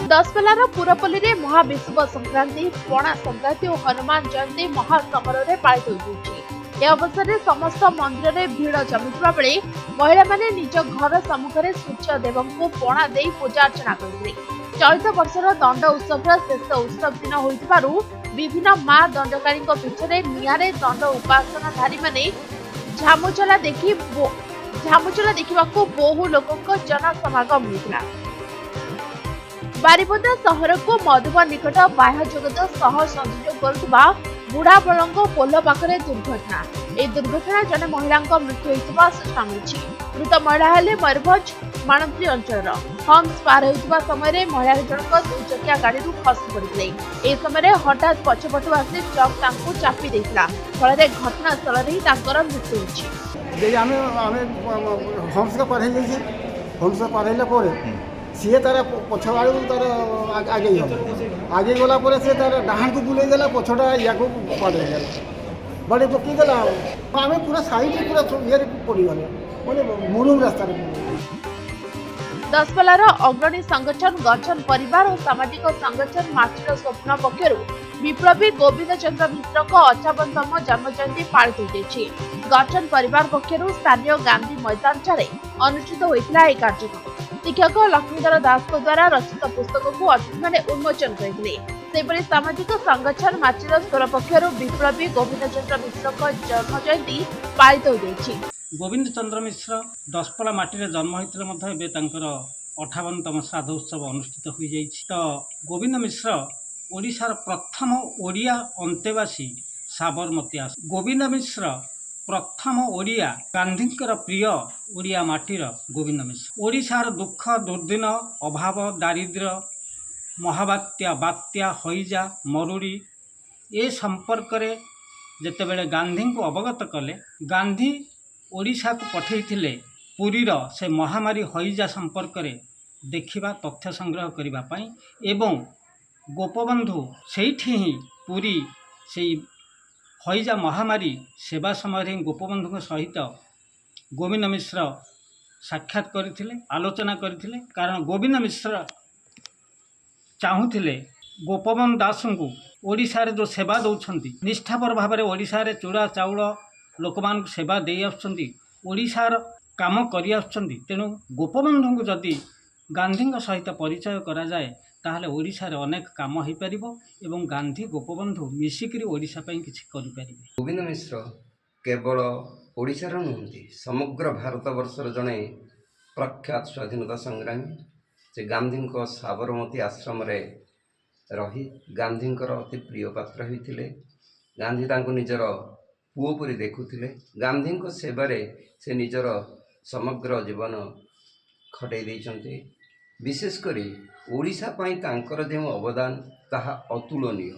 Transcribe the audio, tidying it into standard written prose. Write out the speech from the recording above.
दशपल्लार पुरपल्ली में महाविषुव संक्रांति, पणा संक्रांति और हनुमान जयंती महासमर पालित होती। अवसर में समस्त मंदिर में भीड़ जमी बेले महिला माने निज घर सम्मुखें सूर्यदेव को पणा दे पूजा अर्चना करते। चलित वर्षर दंड उत्सव शेष उत्सव दिन होइथिबारु विभिन्न मां दंडकारी पीछे निआरे दंड उपासनाधारी माने झामुचला देखा बहु लोकों जनसमागम होता। बारिपदा सहर को मधुबन निकट बाह्य जगत सह संयोजन करुवा बुढ़ा बलंग पोल पाखे दुर्घटना। यह दुर्घटना जने महिला मृत्यु होता सूचना मिली। मृत महिला हेले मयूरभंज माणत्री अंचल हम्स पार होता समय महिला जनक दुचकिया गाड़ी खसी पड़ते। यह समय हठात पछपटू आसी ट्रक चापी देता फल घटनास्थल मृत्यु होती। सी तार पछवाड़ तार आगे आगे गला सी तार डाहान को बुले देला पछटा या पड़ेगा बड़े पकईदेला आम पूरा साइड पूरा ये पड़गले मैंने मुरुम रास्ता। दशपल्लार अग्रणी संगठन गठन परिवार और सामाजिक संगठन माटीर स्वप्न पक्षर विप्लवी गोविंद चंद्र मिश्र 58तम जन्मजयंती पालित होती। गठन परिवार पक्षर स्थानीय गांधी मैदान अनुष्ठित होता यह कार्यक्रम। शिक्षक लक्ष्मीधर दास द्वारा रचित पुस्तक को अतिथि मैंने उन्मोचन करते। सामाजिक संगठन माटीर स्वर पक्षर विप्लवी गोविंद चंद्र मिश्र जन्म जयंती पालित होती। गोविंद चंद्र मिश्र दशपल्ला माटी जन्म होते 58तम श्राद्ध उत्सव अनुष्ठित हो जाए। तो गोविंद मिश्र ओडिशार प्रथम ओडिया अंतेवासी साबरमती आस। गोविंद मिश्र प्रथम ओडिया गांधींकर प्रिय ओडिया माटीर गोविंद मिश्र ओडिशार दुख दुर्दिन अभाव दारिद्र्य महाबात्या बात्या हईजा मरुड़ी ए संपर्क रे जेतेबेले गांधी को अवगत कले गांधी ओडिशा को पठेइथिले पुरीर से महामारी हईजा संपर्क रे देखिबा तथ्य संग्रह करिबा पई एवं गोपबंधु सेठी ही पुरी से हईजा महामारी सेवा समय गोपबंधु सहित गोविंद मिश्र साक्षात करथिले आलोचना करथिले। कारण गोविंद मिश्र चाहूथिले गोपबंधु दास को ओडिशा रे जो सेवा दौरान निष्ठापर भाव में ओडिशा रे चूड़ा चाउल लोक मान सेवा दे आसुचंती ओडिशार काम करि आसुचंती। तेणु गोपबंधु को जदि गांधी सहित परिचय करा जाए ताहले ओडिशा रे अनेक काम हो पारिबो एवं गांधी गोपबंधु मिसिकरी ओडिशा पई किछि करि पारिबे। गोविंद मिश्र केवल ओडिशार नुहति समग्र भारत वर्षर जड़े प्रख्यात स्वाधीनता संग्रामी। से गांधी साबरमती आश्रम रे रही गांधी अति प्रिय पात्र होते। गांधी तांको निजर पुओ परी देखुथिले। गांधी सेवारे से निजर समग्र जीवन खटई देइछन्ते। विशेषकर ओडिशा पई तांकर जो अवदान ताहा अतुलनीय।